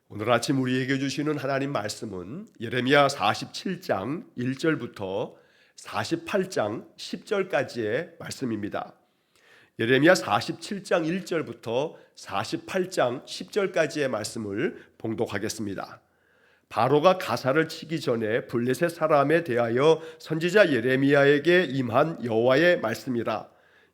오늘 아침 우리에게 주시는 하나님 말씀은 예레미야 47장 1절부터 48장 10절까지의 말씀입니다. 예레미야 47장 1절부터 48장 10절까지의 말씀을 봉독하겠습니다. 바로가 가사를 치기 전에 블레셋 사람에 대하여 선지자 예레미야에게 임한 여호와의 말씀이라.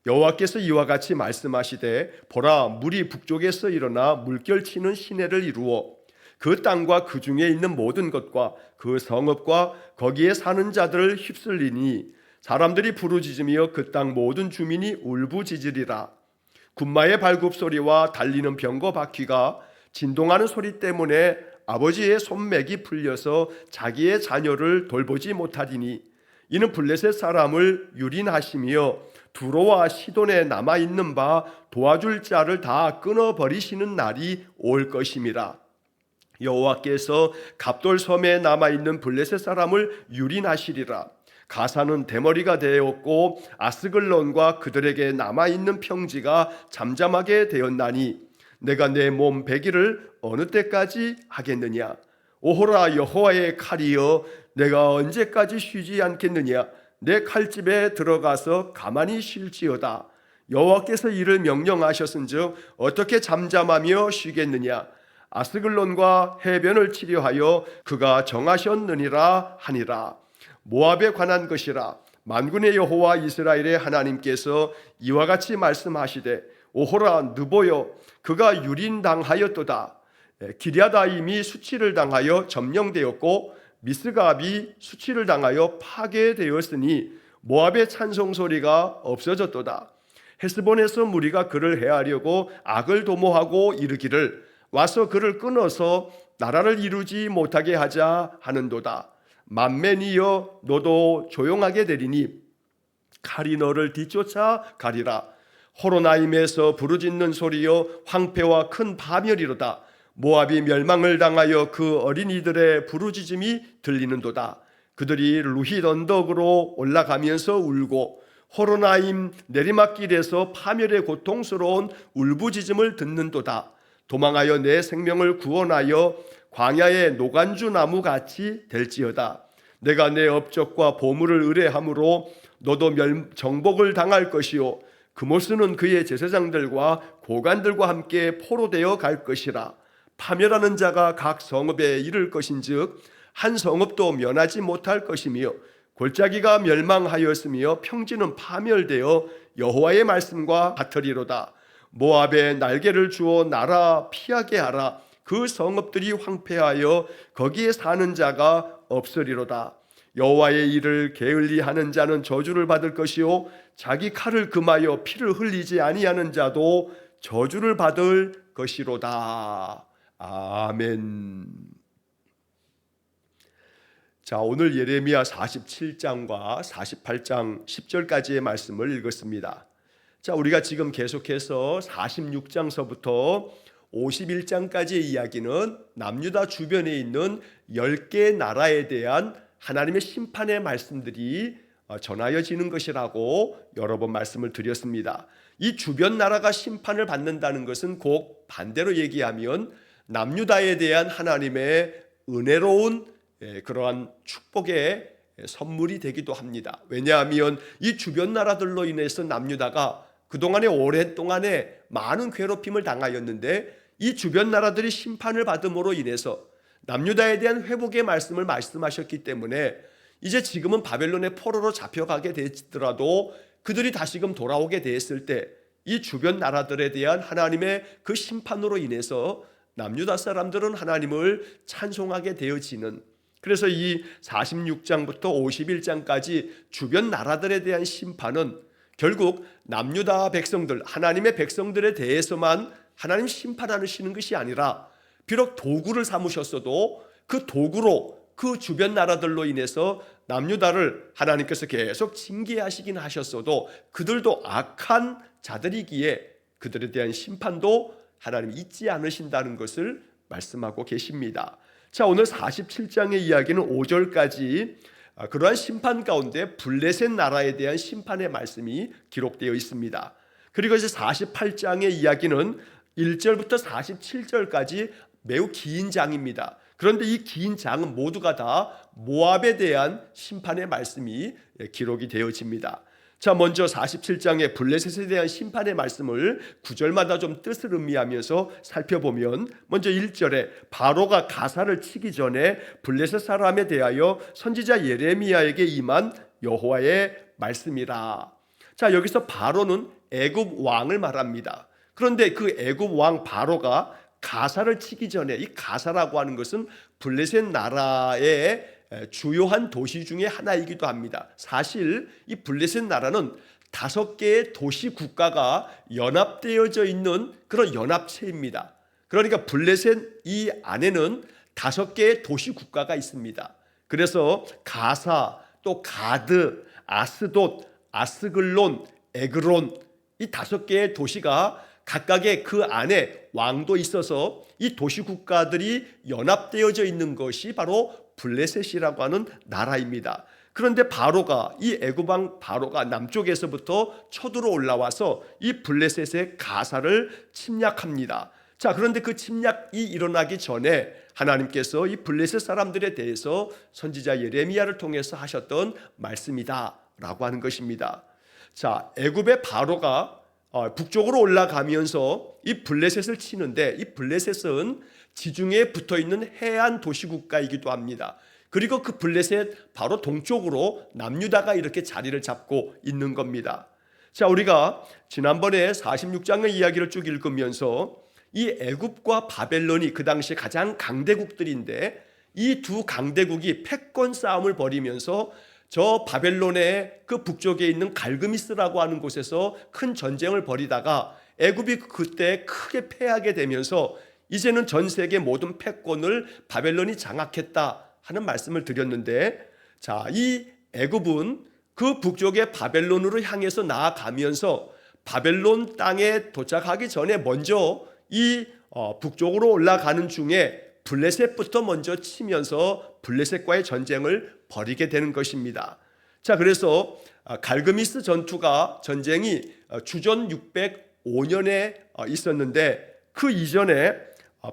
여호와께서 이와 같이 말씀하시되, 보라, 물이 북쪽에서 일어나 물결치는 시내를 이루어 그 땅과 그 중에 있는 모든 것과 그 성읍과 거기에 사는 자들을 휩쓸리니 사람들이 부르짖으며 그 땅 모든 주민이 울부짖으리라. 군마의 발굽소리와 달리는 병거 바퀴가 진동하는 소리 때문에 아버지의 손맥이 풀려서 자기의 자녀를 돌보지 못하리니 이는 블레셋 사람을 유린하시며 두로와 시돈에 남아있는 바 도와줄 자를 다 끊어버리시는 날이 올 것임이라. 여호와께서 갑돌 섬에 남아있는 블레셋 사람을 유린하시리라. 가사는 대머리가 되었고 아스글론과 그들에게 남아있는 평지가 잠잠하게 되었나니 내가 내 몸 배기를 어느 때까지 하겠느냐. 오호라 여호와의 칼이여, 내가 언제까지 쉬지 않겠느냐. 내 칼집에 들어가서 가만히 쉴지어다. 여호와께서 이를 명령하셨은즉 어떻게 잠잠하며 쉬겠느냐. 아스글론과 해변을 치료하여 그가 정하셨느니라 하니라. 모압에 관한 것이라. 만군의 여호와 이스라엘의 하나님께서 이와 같이 말씀하시되, 오호라 느보여, 그가 유린당하였도다. 기랴다임이 수치를 당하여 점령되었고 미스갑이 수치를 당하여 파괴되었으니 모압의 찬송소리가 없어졌도다. 헤스본에서 무리가 그를 해하려고 악을 도모하고 이르기를, 와서 그를 끊어서 나라를 이루지 못하게 하자 하는도다. 만맨이여, 너도 조용하게 되리니 칼이 너를 뒤쫓아 가리라. 호로나임에서 부르짖는 소리여, 황폐와 큰 파멸이로다. 모압이 멸망을 당하여 그 어린이들의 부르짖음이 들리는도다. 그들이 루힛 언덕으로 올라가면서 울고 호로나임 내리막길에서 파멸의 고통스러운 울부짖음을 듣는도다. 도망하여 내 생명을 구원하여 광야의 노간주 나무같이 될지어다. 내가 내 업적과 보물을 의뢰함으로 너도 정복을 당할 것이요 그모스는 그의 제사장들과 고관들과 함께 포로되어 갈 것이라. 파멸하는 자가 각 성읍에 이를 것인즉 한 성읍도 면하지 못할 것이며 골짜기가 멸망하였으며 평지는 파멸되어 여호와의 말씀과 같으리로다. 모압에 날개를 주어 날아 피하게 하라. 그 성읍들이 황폐하여 거기에 사는 자가 없으리로다. 여호와의 일을 게을리하는 자는 저주를 받을 것이요 자기 칼을 금하여 피를 흘리지 아니하는 자도 저주를 받을 것이로다. 아멘. 자, 오늘 예레미야 47장과 48장 10절까지의 말씀을 읽었습니다. 자, 우리가 지금 계속해서 46장서부터 51장까지의 이야기는 남유다 주변에 있는 10개 나라에 대한 하나님의 심판의 말씀들이 전하여지는 것이라고 여러 번 말씀을 드렸습니다. 이 주변 나라가 심판을 받는다는 것은 곧 반대로 얘기하면 남유다에 대한 하나님의 은혜로운 그러한 축복의 선물이 되기도 합니다. 왜냐하면 이 주변 나라들로 인해서 남유다가 그동안에 오랫동안에 많은 괴롭힘을 당하였는데 이 주변 나라들이 심판을 받음으로 인해서 남유다에 대한 회복의 말씀을 말씀하셨기 때문에 이제 지금은 바벨론의 포로로 잡혀가게 되더라도 그들이 다시금 돌아오게 됐을 때 이 주변 나라들에 대한 하나님의 그 심판으로 인해서 남유다 사람들은 하나님을 찬송하게 되어지는, 그래서 이 46장부터 51장까지 주변 나라들에 대한 심판은 결국 남유다 백성들, 하나님의 백성들에 대해서만 하나님 심판하시는 것이 아니라 비록 도구를 삼으셨어도 그 도구로 그 주변 나라들로 인해서 남유다를 하나님께서 계속 징계하시긴 하셨어도 그들도 악한 자들이기에 그들에 대한 심판도 하나님 잊지 않으신다는 것을 말씀하고 계십니다. 자, 오늘 47장의 이야기는 5절까지 그러한 심판 가운데 블레셋 나라에 대한 심판의 말씀이 기록되어 있습니다. 그리고 이제 48장의 이야기는 1절부터 47절까지 매우 긴 장입니다. 그런데 이 긴 장은 모두가 다 모압에 대한 심판의 말씀이 기록이 되어집니다. 자, 먼저 47장의 블레셋에 대한 심판의 말씀을 구절마다 좀 뜻을 의미하면서 살펴보면, 먼저 1절에 바로가 가사를 치기 전에 블레셋 사람에 대하여 선지자 예레미야에게 임한 여호와의 말씀이라. 자, 여기서 바로는 애굽 왕을 말합니다. 그런데 그 애굽 왕 바로가 가사를 치기 전에, 이 가사라고 하는 것은 블레셋 나라의 주요한 도시 중에 하나이기도 합니다. 사실 이 블레셋 나라는 5개의 도시 국가가 연합되어져 있는 그런 연합체입니다. 그러니까 블레셋 이 안에는 5개의 도시 국가가 있습니다. 그래서 가사, 또 가드, 아스돗, 아스글론, 에그론, 이 5개의 도시가 각각의 그 안에 왕도 있어서 이 도시 국가들이 연합되어져 있는 것이 바로 블레셋이라고 하는 나라입니다. 그런데 바로가, 이 애굽 왕 바로가 남쪽에서부터 쳐들어 올라와서 이 블레셋의 가사를 침략합니다. 자, 그런데 그 침략이 일어나기 전에 하나님께서 이 블레셋 사람들에 대해서 선지자 예레미야를 통해서 하셨던 말씀이다라고 하는 것입니다. 자, 애굽의 바로가 북쪽으로 올라가면서 이 블레셋을 치는데, 이 블레셋은 지중해에 붙어있는 해안 도시국가이기도 합니다. 그리고 그 블레셋 바로 동쪽으로 남유다가 이렇게 자리를 잡고 있는 겁니다. 자, 우리가 지난번에 46장의 이야기를 쭉 읽으면서 이 애굽과 바벨론이 그 당시 가장 강대국들인데, 이 두 강대국이 패권 싸움을 벌이면서 저 바벨론의 그 북쪽에 있는 갈그미스라고 하는 곳에서 큰 전쟁을 벌이다가 애굽이 그때 크게 패하게 되면서 이제는 전 세계 모든 패권을 바벨론이 장악했다 하는 말씀을 드렸는데, 자, 이 애굽은 그 북쪽의 바벨론으로 향해서 나아가면서 바벨론 땅에 도착하기 전에 먼저 이 북쪽으로 올라가는 중에 블레셋부터 먼저 치면서 블레셋과의 전쟁을 벌이게 되는 것입니다. 자, 그래서 갈그미스 전쟁이 주전 605년에 있었는데, 그 이전에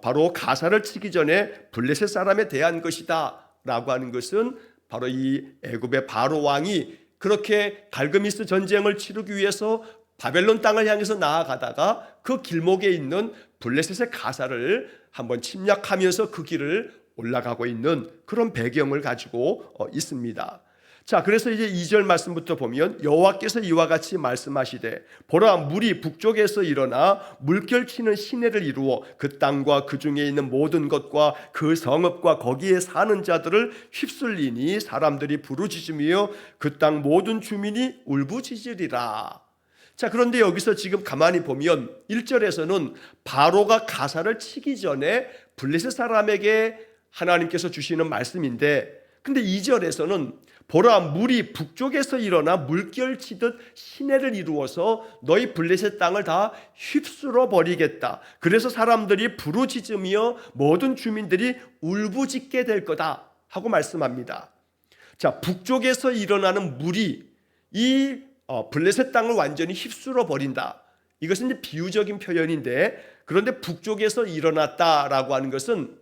바로 가사를 치기 전에 블레셋 사람에 대한 것이다 라고 하는 것은 바로 이 애굽의 바로 왕이 그렇게 갈그미스 전쟁을 치르기 위해서 바벨론 땅을 향해서 나아가다가 그 길목에 있는 블레셋의 가사를 한번 침략하면서 그 길을 올라가고 있는 그런 배경을 가지고 있습니다. 자, 그래서 이제 2절 말씀부터 보면, 여호와께서 이와 같이 말씀하시되 보라, 물이 북쪽에서 일어나 물결치는 시내를 이루어 그 땅과 그 중에 있는 모든 것과 그 성읍과 거기에 사는 자들을 휩쓸리니 사람들이 부르짖으며 그 땅 모든 주민이 울부짖으리라. 자, 그런데 여기서 지금 가만히 보면 1절에서는 바로가 가사를 치기 전에 블레셋 사람에게 하나님께서 주시는 말씀인데, 근데 2절에서는 보라, 물이 북쪽에서 일어나 물결치듯 시내를 이루어서 너희 블레셋 땅을 다 휩쓸어 버리겠다. 그래서 사람들이 부르짖으며 모든 주민들이 울부짖게 될 거다 하고 말씀합니다. 자, 북쪽에서 일어나는 물이 이 블레셋 땅을 완전히 휩쓸어 버린다. 이것은 이제 비유적인 표현인데, 그런데 북쪽에서 일어났다라고 하는 것은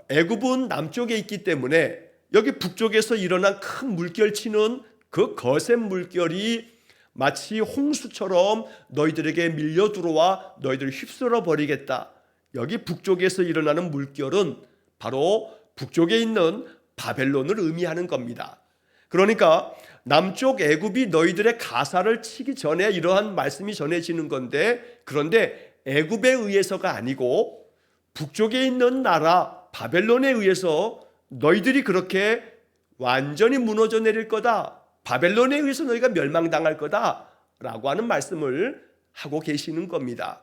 애굽은 남쪽에 있기 때문에 여기 북쪽에서 일어난 큰 물결치는 그 거센 물결이 마치 홍수처럼 너희들에게 밀려 들어와 너희들을 휩쓸어 버리겠다. 여기 북쪽에서 일어나는 물결은 바로 북쪽에 있는 바벨론을 의미하는 겁니다. 그러니까 남쪽 애굽이 너희들의 가사를 치기 전에 이러한 말씀이 전해지는 건데, 그런데 애굽에 의해서가 아니고 북쪽에 있는 나라 바벨론에 의해서 너희들이 그렇게 완전히 무너져 내릴 거다, 바벨론에 의해서 너희가 멸망당할 거다 라고 하는 말씀을 하고 계시는 겁니다.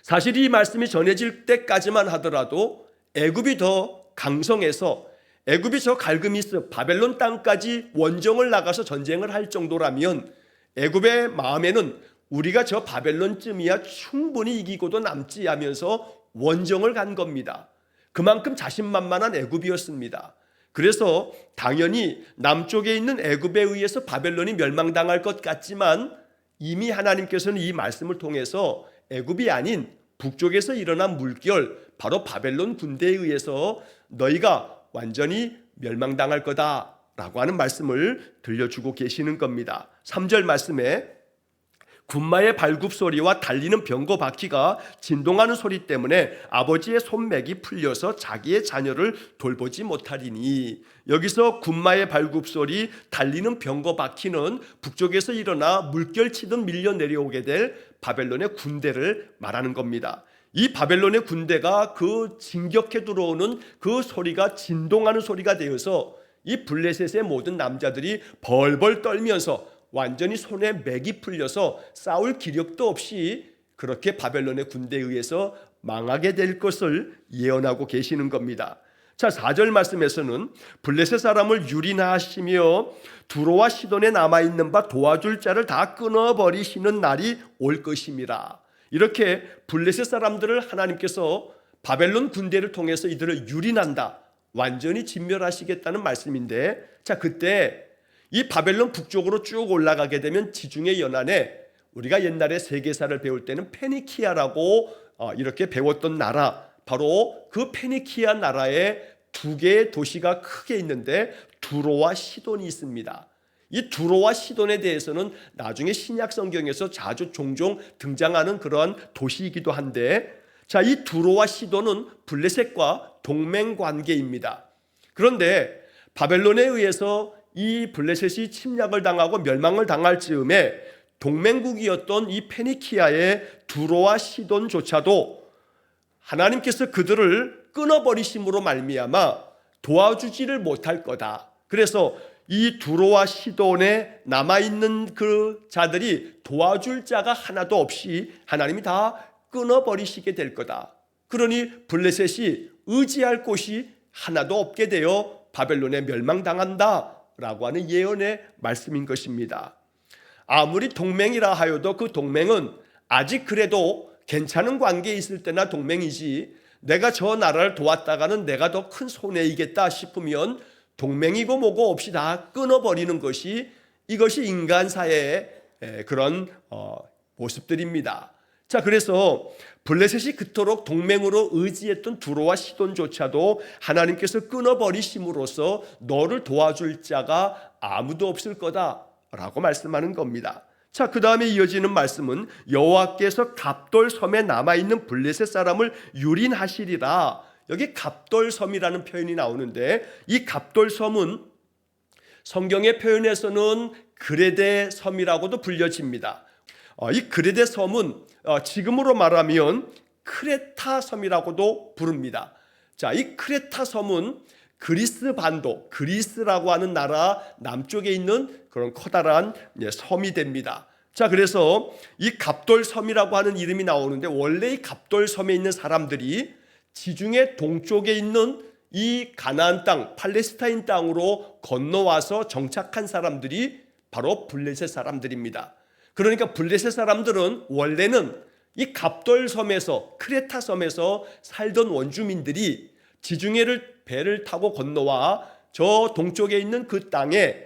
사실 이 말씀이 전해질 때까지만 하더라도 애굽이 더 강성해서 애굽이 저 갈그미스 바벨론 땅까지 원정을 나가서 전쟁을 할 정도라면 애굽의 마음에는 우리가 저 바벨론쯤이야 충분히 이기고도 남지 하면서 원정을 간 겁니다. 그만큼 자신만만한 애굽이었습니다. 그래서 당연히 남쪽에 있는 애굽에 의해서 바벨론이 멸망당할 것 같지만, 이미 하나님께서는 이 말씀을 통해서 애굽이 아닌 북쪽에서 일어난 물결, 바로 바벨론 군대에 의해서 너희가 완전히 멸망당할 거다라고 하는 말씀을 들려주고 계시는 겁니다. 3절 말씀에 군마의 발굽 소리와 달리는 병거 바퀴가 진동하는 소리 때문에 아버지의 손맥이 풀려서 자기의 자녀를 돌보지 못하리니, 여기서 군마의 발굽 소리, 달리는 병거 바퀴는 북쪽에서 일어나 물결치듯 밀려 내려오게 될 바벨론의 군대를 말하는 겁니다. 이 바벨론의 군대가 그 진격해 들어오는 그 소리가 진동하는 소리가 되어서 이 블레셋의 모든 남자들이 벌벌 떨면서 완전히 손에 맥이 풀려서 싸울 기력도 없이 그렇게 바벨론의 군대에 의해서 망하게 될 것을 예언하고 계시는 겁니다. 자, 4절 말씀에서는 블레셋 사람을 유린하시며 두로와 시돈에 남아있는 바 도와줄 자를 다 끊어버리시는 날이 올 것임이라. 이렇게 블레셋 사람들을 하나님께서 바벨론 군대를 통해서 이들을 유린한다, 완전히 진멸하시겠다는 말씀인데, 자, 그때 이 바벨론 북쪽으로 쭉 올라가게 되면 지중해 연안에 우리가 옛날에 세계사를 배울 때는 페니키아라고 이렇게 배웠던 나라, 바로 그 페니키아 나라에 두 개의 도시가 크게 있는데 두로와 시돈이 있습니다. 이 두로와 시돈에 대해서는 나중에 신약 성경에서 자주 종종 등장하는 그러한 도시이기도 한데, 자, 이 두로와 시돈은 블레셋과 동맹 관계입니다. 그런데 바벨론에 의해서 이 블레셋이 침략을 당하고 멸망을 당할 즈음에 동맹국이었던 이 페니키아의 두로와 시돈조차도 하나님께서 그들을 끊어버리심으로 말미암아 도와주지를 못할 거다. 그래서 이 두로와 시돈에 남아있는 그 자들이 도와줄 자가 하나도 없이 하나님이 다 끊어버리시게 될 거다. 그러니 블레셋이 의지할 곳이 하나도 없게 되어 바벨론에 멸망당한다 라고 하는 예언의 말씀인 것입니다. 아무리 동맹이라 하여도 그 동맹은 아직 그래도 괜찮은 관계에 있을 때나 동맹이지, 내가 저 나라를 도왔다가는 내가 더 큰 손해이겠다 싶으면 동맹이고 뭐고 없이 다 끊어버리는 것이, 이것이 인간사의 그런 모습들입니다. 자, 그래서 블레셋이 그토록 동맹으로 의지했던 두로와 시돈조차도 하나님께서 끊어버리심으로써 너를 도와줄 자가 아무도 없을 거다라고 말씀하는 겁니다. 자, 그 다음에 이어지는 말씀은 여호와께서 갑돌섬에 남아있는 블레셋 사람을 유린하시리라. 여기 갑돌섬이라는 표현이 나오는데, 이 갑돌섬은 성경의 표현에서는 그레데 섬이라고도 불려집니다. 이 그레데 섬은 지금으로 말하면 크레타 섬이라고도 부릅니다. 자, 이 크레타 섬은 그리스 반도, 그리스라고 하는 나라 남쪽에 있는 그런 커다란 섬이 됩니다. 자, 그래서 이 갑돌섬이라고 하는 이름이 나오는데, 원래 이 갑돌섬에 있는 사람들이 지중해 동쪽에 있는 이 가나안 땅, 팔레스타인 땅으로 건너와서 정착한 사람들이 바로 블레셋 사람들입니다. 그러니까 블레셋 사람들은 원래는 이 갑돌섬에서, 크레타 섬에서 살던 원주민들이 지중해를 배를 타고 건너와 저 동쪽에 있는 그 땅에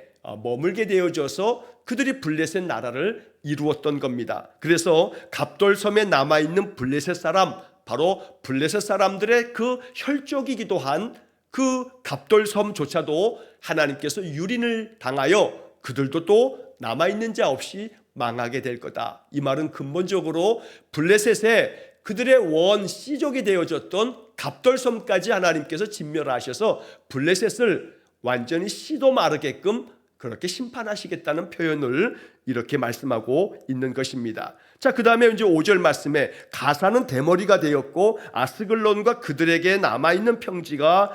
머물게 되어져서 그들이 블레셋 나라를 이루었던 겁니다. 그래서 갑돌섬에 남아있는 블레셋 사람, 바로 블레셋 사람들의 그 혈족이기도 한 그 갑돌섬조차도 하나님께서 유린을 당하여 그들도 또 남아있는 자 없이 망하게 될 거다. 이 말은 근본적으로 블레셋에 그들의 원 씨족이 되어졌던 갑돌섬까지 하나님께서 진멸하셔서 블레셋을 완전히 씨도 마르게끔 그렇게 심판하시겠다는 표현을 이렇게 말씀하고 있는 것입니다. 자, 그 다음에 이제 5절 말씀에 가사는 대머리가 되었고 아스글론과 그들에게 남아있는 평지가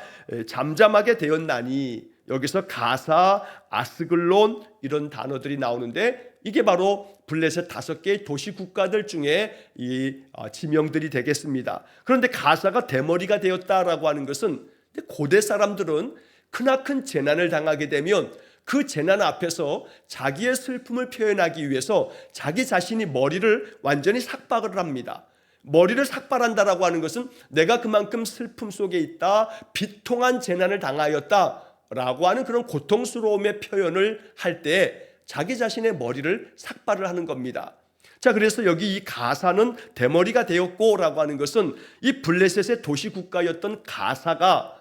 잠잠하게 되었나니, 여기서 가사, 아스글론 이런 단어들이 나오는데, 이게 바로 블레셋 5개의 도시 국가들 중에 이 지명들이 되겠습니다. 그런데 가사가 대머리가 되었다라고 하는 것은, 고대 사람들은 크나큰 재난을 당하게 되면 그 재난 앞에서 자기의 슬픔을 표현하기 위해서 자기 자신이 머리를 완전히 삭박을 합니다. 머리를 삭발한다라고 하는 것은 내가 그만큼 슬픔 속에 있다, 비통한 재난을 당하였다라고 하는 그런 고통스러움의 표현을 할 때 자기 자신의 머리를 삭발을 하는 겁니다. 자, 그래서 여기 이 가사는 대머리가 되었고라고 하는 것은 이 블레셋의 도시 국가였던 가사가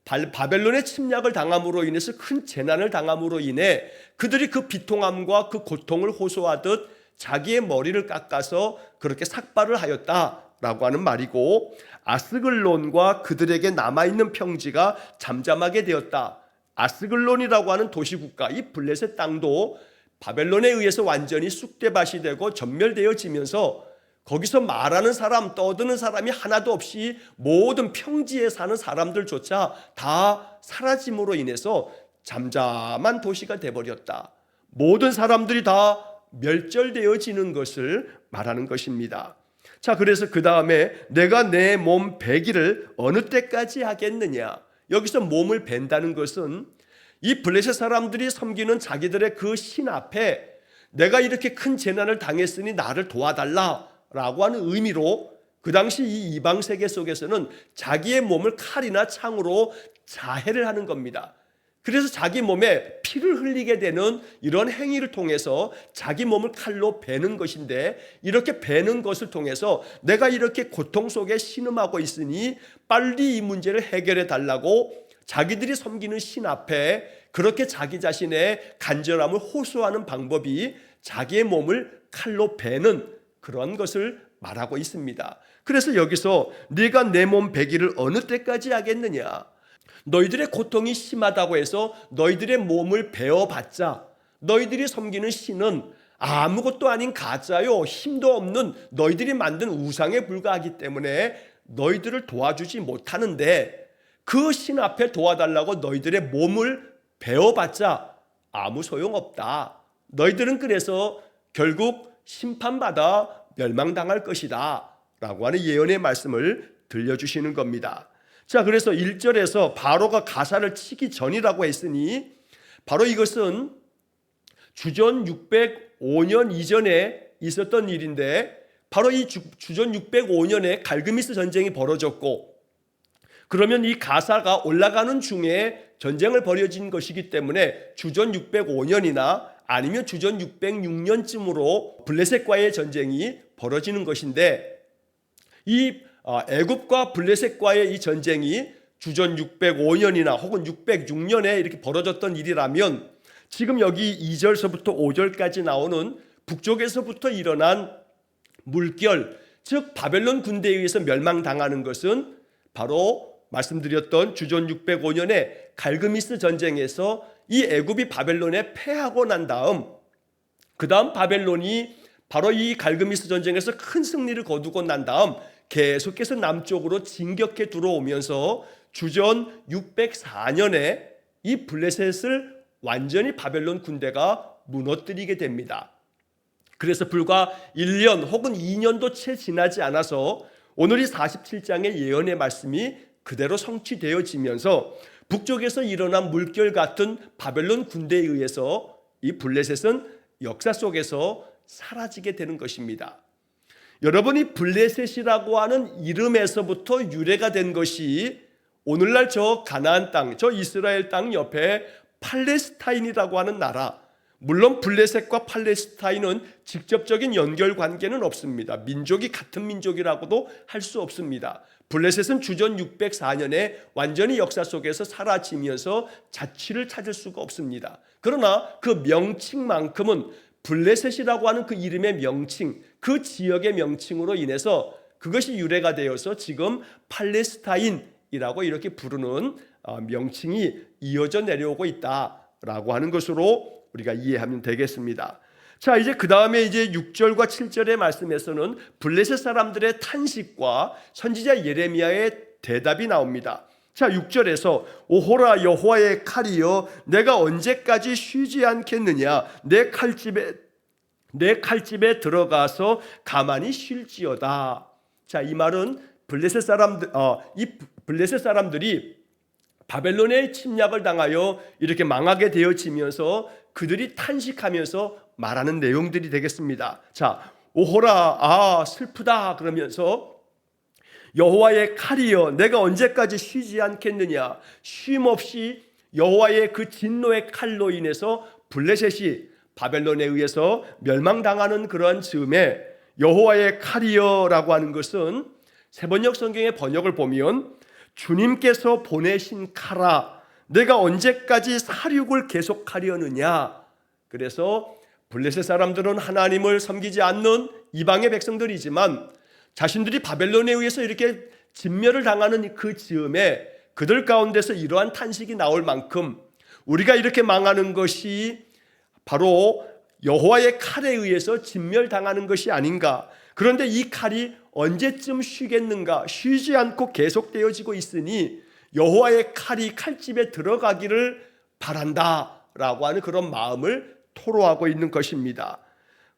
바벨론의 침략을 당함으로 인해서 큰 재난을 당함으로 인해 그들이 그 비통함과 그 고통을 호소하듯 자기의 머리를 깎아서 그렇게 삭발을 하였다라고 하는 말이고, 아스글론과 그들에게 남아있는 평지가 잠잠하게 되었다. 아스글론이라고 하는 도시국가, 이 블레셋 땅도 바벨론에 의해서 완전히 쑥대밭이 되고 전멸되어지면서 거기서 말하는 사람, 떠드는 사람이 하나도 없이 모든 평지에 사는 사람들조차 다 사라짐으로 인해서 잠잠한 도시가 되어버렸다. 모든 사람들이 다 멸절되어지는 것을 말하는 것입니다. 자, 그래서 그 다음에 내가 내 몸 베기를 어느 때까지 하겠느냐. 여기서 몸을 벤다는 것은 이 블레셋 사람들이 섬기는 자기들의 그 신 앞에 내가 이렇게 큰 재난을 당했으니 나를 도와달라 라고 하는 의미로, 그 당시 이 이방 세계 속에서는 자기의 몸을 칼이나 창으로 자해를 하는 겁니다. 그래서 자기 몸에 피를 흘리게 되는 이런 행위를 통해서 자기 몸을 칼로 베는 것인데, 이렇게 베는 것을 통해서 내가 이렇게 고통 속에 신음하고 있으니 빨리 이 문제를 해결해 달라고 자기들이 섬기는 신 앞에 그렇게 자기 자신의 간절함을 호소하는 방법이 자기의 몸을 칼로 베는 그런 것을 말하고 있습니다. 그래서 여기서 네가 내 몸 베기를 어느 때까지 하겠느냐. 너희들의 고통이 심하다고 해서 너희들의 몸을 베어봤자 너희들이 섬기는 신은 아무것도 아닌 가짜요, 힘도 없는 너희들이 만든 우상에 불과하기 때문에 너희들을 도와주지 못하는데, 그 신 앞에 도와달라고 너희들의 몸을 베어봤자 아무 소용없다. 너희들은 그래서 결국 심판받아 멸망당할 것이다 라고 하는 예언의 말씀을 들려주시는 겁니다. 자, 그래서 1절에서 바로가 가사를 치기 전이라고 했으니 바로 이것은 주전 605년 이전에 있었던 일인데, 바로 이 주전 605년에 갈그미스 전쟁이 벌어졌고, 그러면 이 가사가 올라가는 중에 전쟁을 벌여진 것이기 때문에 주전 605년이나 아니면 주전 606년쯤으로 블레셋과의 전쟁이 벌어지는 것인데, 이 애굽과 블레셋과의 이 전쟁이 주전 605년이나 혹은 606년에 이렇게 벌어졌던 일이라면, 지금 여기 2절서부터 5절까지 나오는 북쪽에서부터 일어난 물결, 즉 바벨론 군대에 의해서 멸망당하는 것은 바로 말씀드렸던 주전 605년에 갈그미스 전쟁에서 이 애굽이 바벨론에 패하고 난 다음, 그 다음 바벨론이 바로 이 갈그미스 전쟁에서 큰 승리를 거두고 난 다음 계속해서 남쪽으로 진격해 들어오면서 주전 604년에 이 블레셋을 완전히 바벨론 군대가 무너뜨리게 됩니다. 그래서 불과 1년 혹은 2년도 채 지나지 않아서 오늘 이 47장의 예언의 말씀이 그대로 성취되어지면서 북쪽에서 일어난 물결 같은 바벨론 군대에 의해서 이 블레셋은 역사 속에서 사라지게 되는 것입니다. 여러분이 블레셋이라고 하는 이름에서부터 유래가 된 것이 오늘날 저 가나안 땅, 저 이스라엘 땅 옆에 팔레스타인이라고 하는 나라, 물론 블레셋과 팔레스타인은 직접적인 연결 관계는 없습니다. 민족이 같은 민족이라고도 할 수 없습니다. 블레셋은 주전 604년에 완전히 역사 속에서 사라지면서 자취를 찾을 수가 없습니다. 그러나 그 명칭만큼은 블레셋이라고 하는 그 이름의 명칭, 그 지역의 명칭으로 인해서 그것이 유래가 되어서 지금 팔레스타인이라고 이렇게 부르는 명칭이 이어져 내려오고 있다라고 하는 것으로 우리가 이해하면 되겠습니다. 자, 이제 그 다음에 이제 6절과 7절의 말씀에서는 블레셋 사람들의 탄식과 선지자 예레미야의 대답이 나옵니다. 자, 6절에서 오호라 여호와의 칼이여 내가 언제까지 쉬지 않겠느냐, 내 칼집에 들어가서 가만히 쉴지어다. 자, 이 말은 블레셋 사람들이 바벨론의 침략을 당하여 이렇게 망하게 되어지면서 그들이 탄식하면서 말하는 내용들이 되겠습니다. 자, 오호라, 슬프다 그러면서 여호와의 칼이여 내가 언제까지 쉬지 않겠느냐. 쉼없이 여호와의 그 진노의 칼로 인해서 블레셋이 바벨론에 의해서 멸망당하는 그러한 즈음에 여호와의 칼이여라고 하는 것은 세번역 성경의 번역을 보면 주님께서 보내신 칼아 내가 언제까지 살육을 계속하려느냐. 그래서 블레셋 사람들은 하나님을 섬기지 않는 이방의 백성들이지만 자신들이 바벨론에 의해서 이렇게 진멸을 당하는 그 즈음에 그들 가운데서 이러한 탄식이 나올 만큼 우리가 이렇게 망하는 것이 바로 여호와의 칼에 의해서 진멸당하는 것이 아닌가. 그런데 이 칼이 언제쯤 쉬겠는가. 쉬지 않고 계속되어지고 있으니 여호와의 칼이 칼집에 들어가기를 바란다라고 하는 그런 마음을 토로하고 있는 것입니다.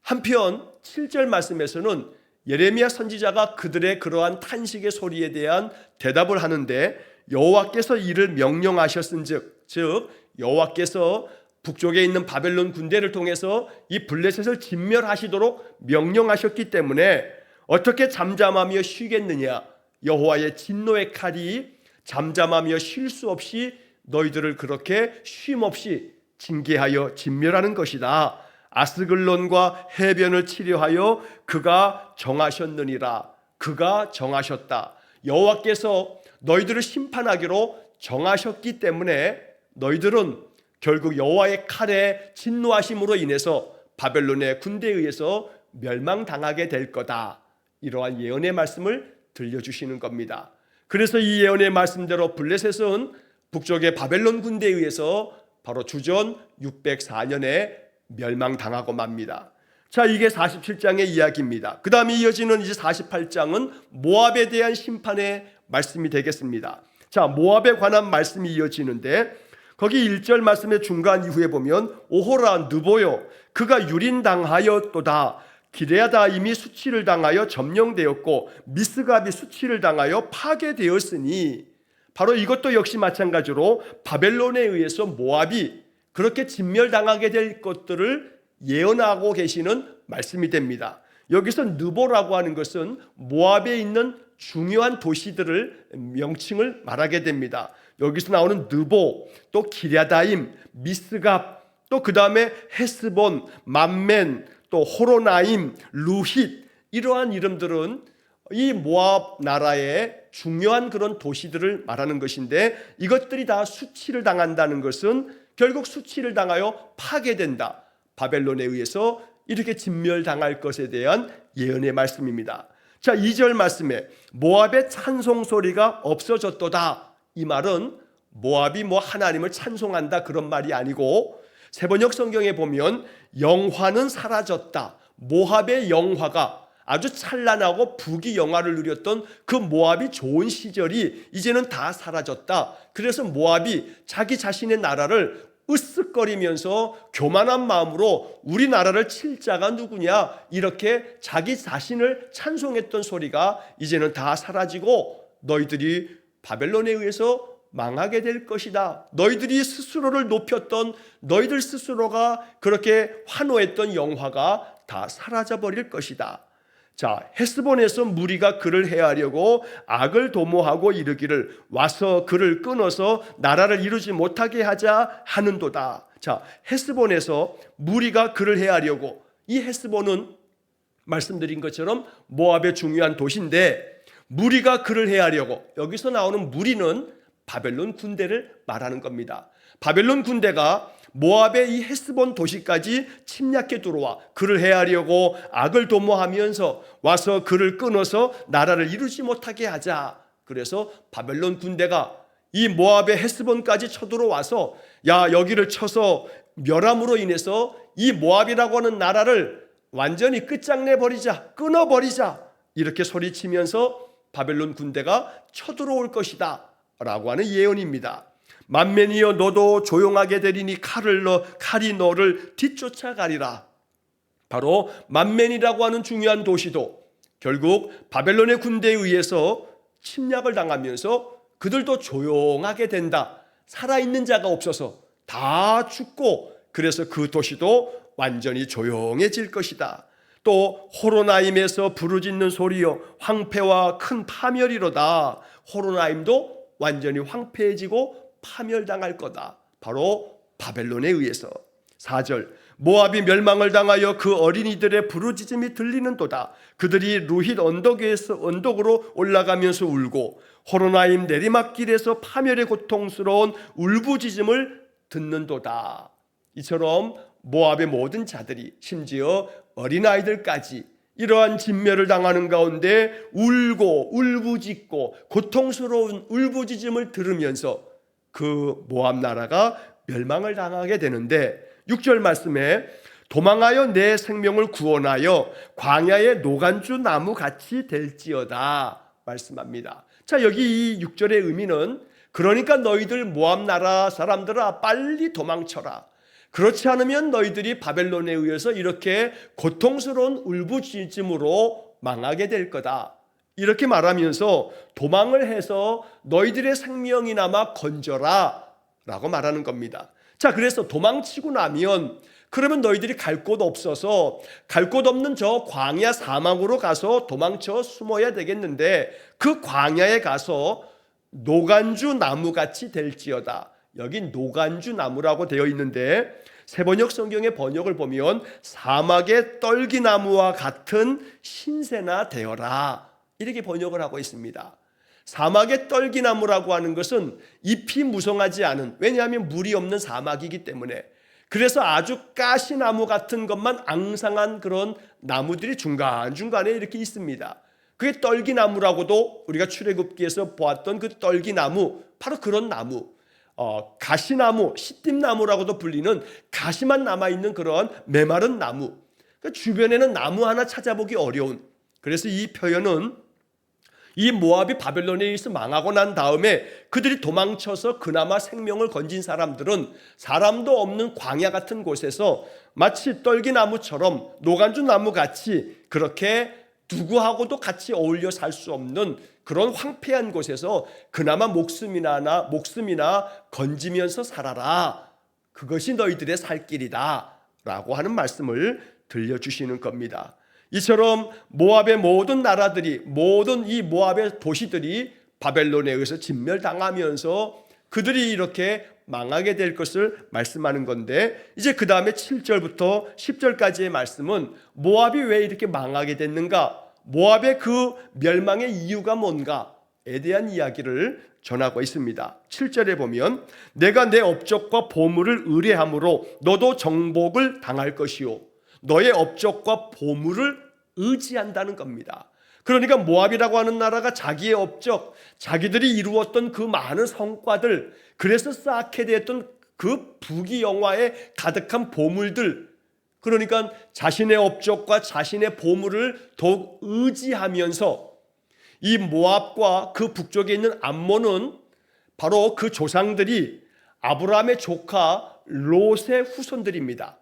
한편 7절 말씀에서는 예레미야 선지자가 그들의 그러한 탄식의 소리에 대한 대답을 하는데 여호와께서 이를 명령하셨은즉, 즉 여호와께서 북쪽에 있는 바벨론 군대를 통해서 이 블레셋을 진멸하시도록 명령하셨기 때문에 어떻게 잠잠하며 쉬겠느냐. 여호와의 진노의 칼이 잠잠하며 쉴 수 없이 너희들을 그렇게 쉼 없이 징계하여 진멸하는 것이다. 아스글론과 해변을 치려하여 그가 정하셨느니라. 그가 정하셨다. 여호와께서 너희들을 심판하기로 정하셨기 때문에 너희들은 결국 여호와의 칼의 진노하심으로 인해서 바벨론의 군대에 의해서 멸망당하게 될 거다. 이러한 예언의 말씀을 들려주시는 겁니다. 그래서 이 예언의 말씀대로 블레셋은 북쪽의 바벨론 군대에 의해서 바로 주전 604년에 멸망당하고 맙니다. 자, 이게 47장의 이야기입니다. 그 다음에 이어지는 이제 48장은 모압에 대한 심판의 말씀이 되겠습니다. 자, 모압에 관한 말씀이 이어지는데 거기 1절 말씀의 중간 이후에 보면 오호라 느보요 그가 유린당하였도다. 기레아다임이 수치를 당하여 점령되었고 미스갑이 수치를 당하여 파괴되었으니, 바로 이것도 역시 마찬가지로 바벨론에 의해서 모압이 그렇게 진멸당하게 될 것들을 예언하고 계시는 말씀이 됩니다. 여기서 느보라고 하는 것은 모압에 있는 중요한 도시들을 명칭을 말하게 됩니다. 여기서 나오는 느보, 또 기랴다임, 미스갑, 또 그 다음에 헤스본, 맘멘, 또 호로나임, 루힛, 이러한 이름들은 이 모압 나라의 중요한 그런 도시들을 말하는 것인데, 이것들이 다 수치를 당한다는 것은 결국 수치를 당하여 파괴된다. 바벨론에 의해서 이렇게 진멸당할 것에 대한 예언의 말씀입니다. 자, 2절 말씀에 모압의 찬송 소리가 없어졌도다. 이 말은 모압이 하나님을 찬송한다 그런 말이 아니고, 세번역 성경에 보면 영화는 사라졌다. 모압의 영화가 아주 찬란하고 부귀영화를 누렸던 그 모압이 좋은 시절이 이제는 다 사라졌다. 그래서 모압이 자기 자신의 나라를 으쓱거리면서 교만한 마음으로 우리나라를 칠 자가 누구냐, 이렇게 자기 자신을 찬송했던 소리가 이제는 다 사라지고 너희들이 바벨론에 의해서 망하게 될 것이다. 너희들이 스스로를 높였던, 너희들 스스로가 그렇게 환호했던 영화가 다 사라져버릴 것이다. 자, 헤스본에서 무리가 그를 해하려고 악을 도모하고 이르기를 와서 그를 끊어서 나라를 이루지 못하게 하자 하는도다. 자, 헤스본에서 무리가 그를 해하려고, 이 헤스본은 말씀드린 것처럼 모압의 중요한 도시인데 무리가 그를 해하려고, 여기서 나오는 무리는 바벨론 군대를 말하는 겁니다. 바벨론 군대가 모압의 이 헤스본 도시까지 침략해 들어와 그를 해하려고 악을 도모하면서 와서 그를 끊어서 나라를 이루지 못하게 하자. 그래서 바벨론 군대가 이 모압의 헤스본까지 쳐들어와서 야, 여기를 쳐서 멸함으로 인해서 이 모압이라고 하는 나라를 완전히 끝장내버리자, 끊어버리자, 이렇게 소리치면서 바벨론 군대가 쳐들어올 것이다 라고 하는 예언입니다. 만맨이여 너도 조용하게 되리니 칼이 너를 뒤쫓아가리라. 바로 만맨이라고 하는 중요한 도시도 결국 바벨론의 군대에 의해서 침략을 당하면서 그들도 조용하게 된다. 살아있는 자가 없어서 다 죽고, 그래서 그 도시도 완전히 조용해질 것이다. 또 호로나임에서 부르짖는 소리여 황폐와 큰 파멸이로다. 호로나임도 완전히 황폐해지고 파멸당할 거다. 바로 바벨론에 의해서. 4절 모압이 멸망을 당하여 그 어린이들의 부르짖음이 들리는도다. 그들이 루힛 언덕으로 올라가면서 울고 호로나임 내리막길에서 파멸의 고통스러운 울부짖음을 듣는도다. 이처럼 모압의 모든 자들이, 심지어 어린아이들까지 이러한 진멸을 당하는 가운데 울고 울부짖고 고통스러운 울부짖음을 들으면서 그 모압 나라가 멸망을 당하게 되는데, 6절 말씀에 도망하여 내 생명을 구원하여 광야의 노간주 나무 같이 될지어다 말씀합니다. 자, 여기 이 6절의 의미는, 그러니까 너희들 모압 나라 사람들아 빨리 도망쳐라. 그렇지 않으면 너희들이 바벨론에 의해서 이렇게 고통스러운 울부짖음으로 망하게 될 거다. 이렇게 말하면서 도망을 해서 너희들의 생명이나마 건져라 라고 말하는 겁니다. 자, 그래서 도망치고 나면 그러면 너희들이 갈 곳 없어서 갈 곳 없는 저 광야 사막으로 가서 도망쳐 숨어야 되겠는데, 그 광야에 가서 노간주 나무같이 될지어다. 여기 노간주 나무라고 되어 있는데 세번역 성경의 번역을 보면 사막의 떨기나무와 같은 신세나 되어라 이렇게 번역을 하고 있습니다. 사막의 떨기나무라고 하는 것은 잎이 무성하지 않은, 왜냐하면 물이 없는 사막이기 때문에, 그래서 아주 가시나무 같은 것만 앙상한 그런 나무들이 중간중간에 이렇게 있습니다. 그게 떨기나무라고도 우리가 출애굽기에서 보았던 그 떨기나무, 바로 그런 나무, 가시나무, 시띠나무라고도 불리는 가시만 남아있는 그런 메마른 나무, 그 주변에는 나무 하나 찾아보기 어려운, 그래서 이 표현은 이 모압이 바벨론에 의해서 망하고 난 다음에 그들이 도망쳐서 그나마 생명을 건진 사람들은 사람도 없는 광야 같은 곳에서 마치 떨기나무처럼 노간주 나무같이 그렇게 누구하고도 같이 어울려 살 수 없는 그런 황폐한 곳에서 그나마 목숨이나 건지면서 살아라. 그것이 너희들의 살 길이다 라고 하는 말씀을 들려주시는 겁니다. 이처럼 모압의 모든 나라들이, 모든 이 모압의 도시들이 바벨론에 의해서 진멸당하면서 그들이 이렇게 망하게 될 것을 말씀하는 건데, 이제 그 다음에 7절부터 10절까지의 말씀은 모압이 왜 이렇게 망하게 됐는가, 모압의 그 멸망의 이유가 뭔가에 대한 이야기를 전하고 있습니다. 7절에 보면 내가 내 업적과 보물을 의뢰함으로 너도 정복을 당할 것이요, 너의 업적과 보물을 의지한다는 겁니다. 그러니까 모압이라고 하는 나라가 자기의 업적, 자기들이 이루었던 그 많은 성과들, 그래서 쌓게 되었던 그 부귀영화에 가득한 보물들, 그러니까 자신의 업적과 자신의 보물을 더욱 의지하면서, 이 모압과 그 북쪽에 있는 암몬은 바로 그 조상들이 아브라함의 조카 롯의 후손들입니다.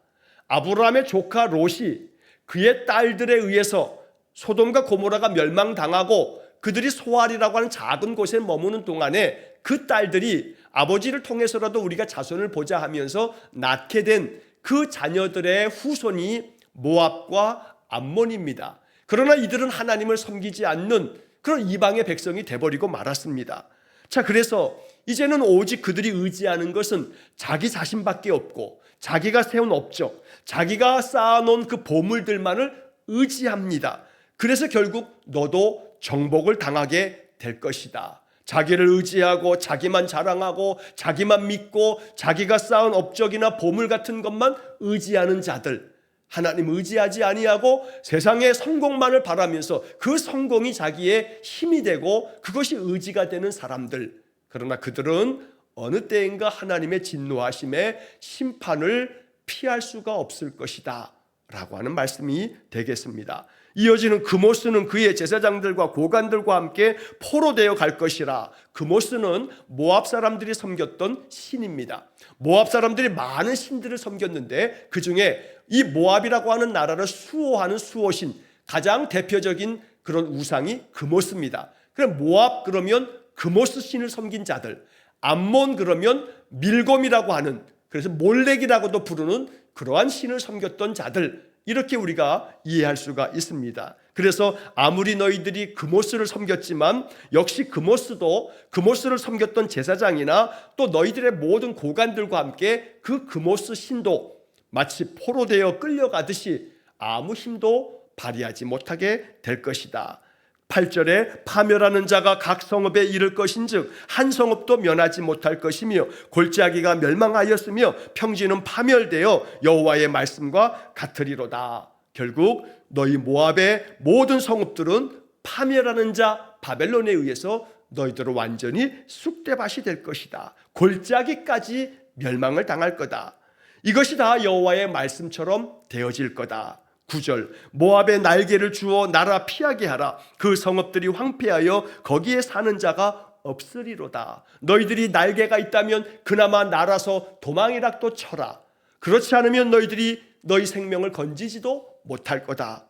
아브라함의 조카 롯이 그의 딸들에 의해서 소돔과 고모라가 멸망당하고 그들이 소알이라고 하는 작은 곳에 머무는 동안에 그 딸들이 아버지를 통해서라도 우리가 자손을 보자 하면서 낳게 된 그 자녀들의 후손이 모압과 암몬입니다. 그러나 이들은 하나님을 섬기지 않는 그런 이방의 백성이 돼버리고 말았습니다. 자, 그래서 이제는 오직 그들이 의지하는 것은 자기 자신밖에 없고 자기가 세운 업적, 자기가 쌓아놓은 그 보물들만을 의지합니다. 그래서 결국 너도 정복을 당하게 될 것이다. 자기를 의지하고 자기만 자랑하고 자기만 믿고 자기가 쌓은 업적이나 보물 같은 것만 의지하는 자들, 하나님 의지하지 아니하고 세상의 성공만을 바라면서 그 성공이 자기의 힘이 되고 그것이 의지가 되는 사람들, 그러나 그들은 어느 때인가 하나님의 진노하심의 심판을 피할 수가 없을 것이다 라고 하는 말씀이 되겠습니다. 이어지는 그모스는 그의 제사장들과 고관들과 함께 포로되어 갈 것이라. 그모스는 모압 사람들이 섬겼던 신입니다. 모압 사람들이 많은 신들을 섬겼는데 그 중에 이 모압이라고 하는 나라를 수호하는 수호신, 가장 대표적인 그런 우상이 그모스입니다. 그럼 모압 그러면 그모스 신을 섬긴 자들, 암몬 그러면 밀곰이라고 하는, 그래서 몰렉이라고도 부르는 그러한 신을 섬겼던 자들, 이렇게 우리가 이해할 수가 있습니다. 그래서 아무리 너희들이 그모스를 섬겼지만 역시 그모스도 그모스를 섬겼던 제사장이나 또 너희들의 모든 고관들과 함께 그 그모스 신도 마치 포로되어 끌려가듯이 아무 힘도 발휘하지 못하게 될 것이다. 8절에 파멸하는 자가 각 성읍에 이를 것인즉 한 성읍도 면하지 못할 것이며 골짜기가 멸망하였으며 평지는 파멸되어 여호와의 말씀과 같으리로다. 결국 너희 모압의 모든 성읍들은 파멸하는 자 바벨론에 의해서 너희들은 완전히 쑥대밭이 될 것이다. 골짜기까지 멸망을 당할 거다. 이것이 다 여호와의 말씀처럼 되어질 거다. 9절 모압의 날개를 주어 나라 피하게 하라. 그 성읍들이 황폐하여 거기에 사는 자가 없으리로다. 너희들이 날개가 있다면 그나마 날아서 도망이라도 쳐라. 그렇지 않으면 너희들이 너희 생명을 건지지도 못할 거다.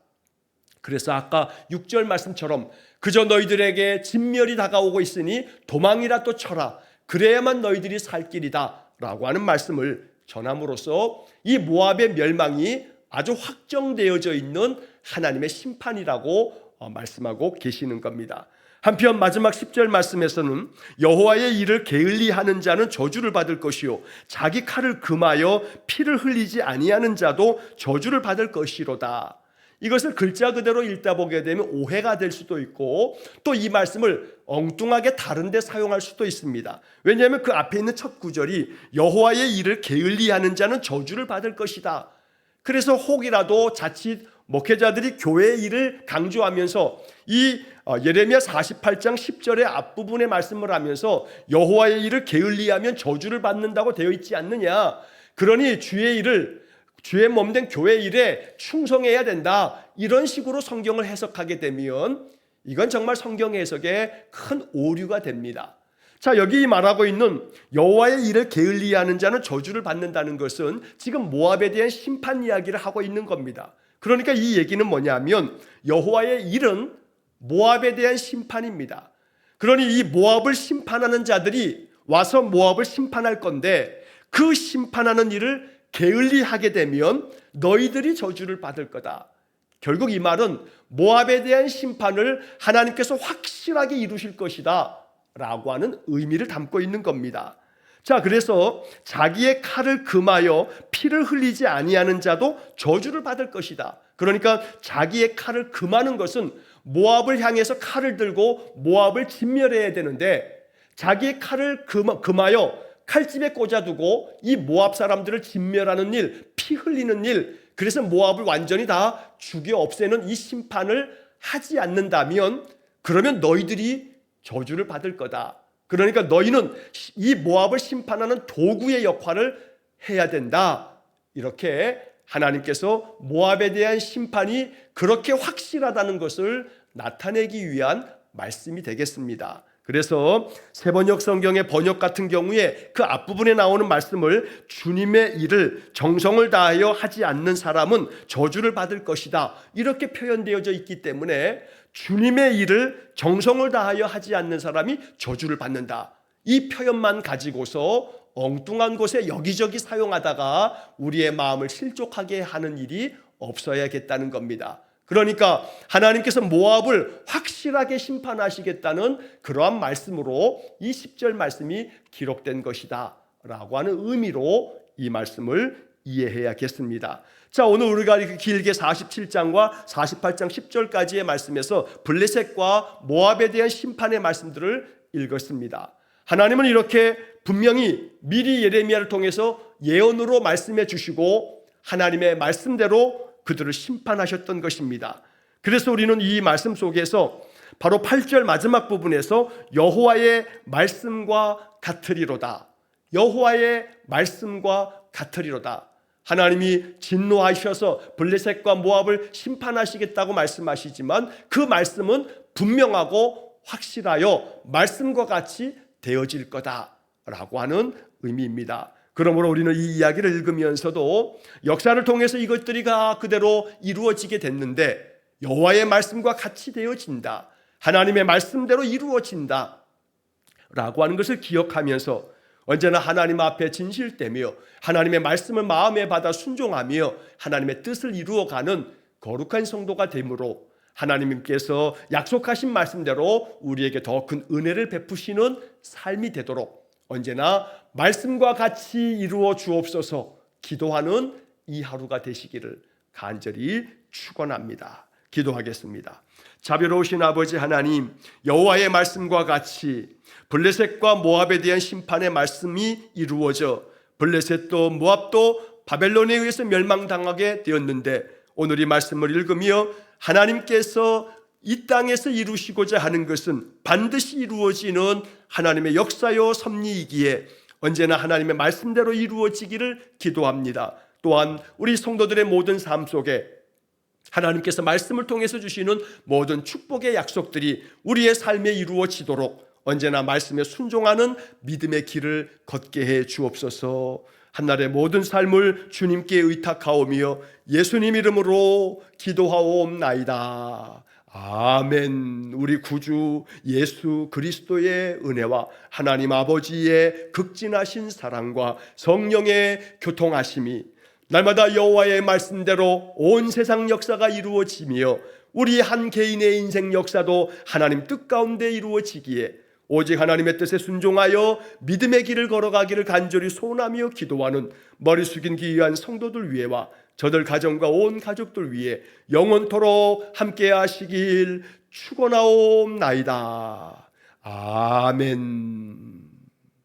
그래서 아까 6절 말씀처럼 그저 너희들에게 진멸이 다가오고 있으니 도망이라도 쳐라. 그래야만 너희들이 살 길이다 라고 하는 말씀을 전함으로써 이 모압의 멸망이 아주 확정되어져 있는 하나님의 심판이라고 말씀하고 계시는 겁니다. 한편 마지막 10절 말씀에서는 여호와의 일을 게을리하는 자는 저주를 받을 것이요 자기 칼을 금하여 피를 흘리지 아니하는 자도 저주를 받을 것이로다. 이것을 글자 그대로 읽다 보게 되면 오해가 될 수도 있고 또 이 말씀을 엉뚱하게 다른 데 사용할 수도 있습니다. 왜냐하면 그 앞에 있는 첫 구절이 여호와의 일을 게을리하는 자는 저주를 받을 것이다. 그래서 혹이라도 자칫 목회자들이 교회의 일을 강조하면서 이 예레미야 48장 10절의 앞부분의 말씀을 하면서 여호와의 일을 게을리하면 저주를 받는다고 되어 있지 않느냐. 그러니 주의 몸된 교회 일에 충성해야 된다. 이런 식으로 성경을 해석하게 되면 이건 정말 성경 해석에 큰 오류가 됩니다. 자, 여기 말하고 있는 여호와의 일을 게을리하는 자는 저주를 받는다는 것은 지금 모압에 대한 심판 이야기를 하고 있는 겁니다. 그러니까 이 얘기는 뭐냐면 여호와의 일은 모압에 대한 심판입니다. 그러니 이 모압을 심판하는 자들이 와서 모압을 심판할 건데 그 심판하는 일을 게을리하게 되면 너희들이 저주를 받을 거다. 결국 이 말은 모압에 대한 심판을 하나님께서 확실하게 이루실 것이다 라고 하는 의미를 담고 있는 겁니다. 자, 그래서 자기의 칼을 금하여 피를 흘리지 아니하는 자도 저주를 받을 것이다. 그러니까 자기의 칼을 금하는 것은 모압을 향해서 칼을 들고 모압을 진멸해야 되는데 자기의 칼을 금하여 칼집에 꽂아두고 이 모압 사람들을 진멸하는 일, 피 흘리는 일, 그래서 모압을 완전히 다 죽여 없애는 이 심판을 하지 않는다면 그러면 너희들이 저주를 받을 거다. 그러니까 너희는 이 모압을 심판하는 도구의 역할을 해야 된다. 이렇게 하나님께서 모압에 대한 심판이 그렇게 확실하다는 것을 나타내기 위한 말씀이 되겠습니다. 그래서 새번역 성경의 번역 같은 경우에 그 앞부분에 나오는 말씀을 주님의 일을 정성을 다하여 하지 않는 사람은 저주를 받을 것이다. 이렇게 표현되어져 있기 때문에 주님의 일을 정성을 다하여 하지 않는 사람이 저주를 받는다. 이 표현만 가지고서 엉뚱한 곳에 여기저기 사용하다가 우리의 마음을 실족하게 하는 일이 없어야겠다는 겁니다. 그러니까 하나님께서 모압을 확실하게 심판하시겠다는 그러한 말씀으로 이 10절 말씀이 기록된 것이다 라고 하는 의미로 이 말씀을 이해해야겠습니다. 자, 오늘 우리가 길게 47장과 48장 10절까지의 말씀에서 블레셋과 모압에 대한 심판의 말씀들을 읽었습니다. 하나님은 이렇게 분명히 미리 예레미야를 통해서 예언으로 말씀해 주시고 하나님의 말씀대로 그들을 심판하셨던 것입니다. 그래서 우리는 이 말씀 속에서 바로 8절 마지막 부분에서 여호와의 말씀과 같으리로다. 여호와의 말씀과 같으리로다. 하나님이 진노하셔서 블레셋과 모압을 심판하시겠다고 말씀하시지만 그 말씀은 분명하고 확실하여 말씀과 같이 되어질 거다라고 하는 의미입니다. 그러므로 우리는 이 이야기를 읽으면서도 역사를 통해서 이것들이 다 그대로 이루어지게 됐는데 여호와의 말씀과 같이 되어진다. 하나님의 말씀대로 이루어진다 라고 하는 것을 기억하면서 언제나 하나님 앞에 진실되며 하나님의 말씀을 마음에 받아 순종하며 하나님의 뜻을 이루어가는 거룩한 성도가 되므로 하나님께서 약속하신 말씀대로 우리에게 더 큰 은혜를 베푸시는 삶이 되도록 언제나 말씀과 같이 이루어 주옵소서 기도하는 이 하루가 되시기를 간절히 축원합니다. 기도하겠습니다. 자비로우신 아버지 하나님, 여호와의 말씀과 같이 블레셋과 모압에 대한 심판의 말씀이 이루어져 블레셋도 모압도 바벨론에 의해서 멸망당하게 되었는데, 오늘 이 말씀을 읽으며 하나님께서 이 땅에서 이루시고자 하는 것은 반드시 이루어지는 하나님의 역사요 섭리이기에 언제나 하나님의 말씀대로 이루어지기를 기도합니다. 또한 우리 성도들의 모든 삶 속에 하나님께서 말씀을 통해서 주시는 모든 축복의 약속들이 우리의 삶에 이루어지도록 언제나 말씀에 순종하는 믿음의 길을 걷게 해 주옵소서. 한날의 모든 삶을 주님께 의탁하오며 예수님 이름으로 기도하옵나이다. 아멘. 우리 구주 예수 그리스도의 은혜와 하나님 아버지의 극진하신 사랑과 성령의 교통하심이 날마다 여호와의 말씀대로 온 세상 역사가 이루어지며 우리 한 개인의 인생 역사도 하나님 뜻 가운데 이루어지기에 오직 하나님의 뜻에 순종하여 믿음의 길을 걸어가기를 간절히 소원하며 기도하는 머리 숙인 귀한 성도들 위에와 저들 가정과 온 가족들 위해 영원토록 함께 하시길 축원하옵나이다. 아멘.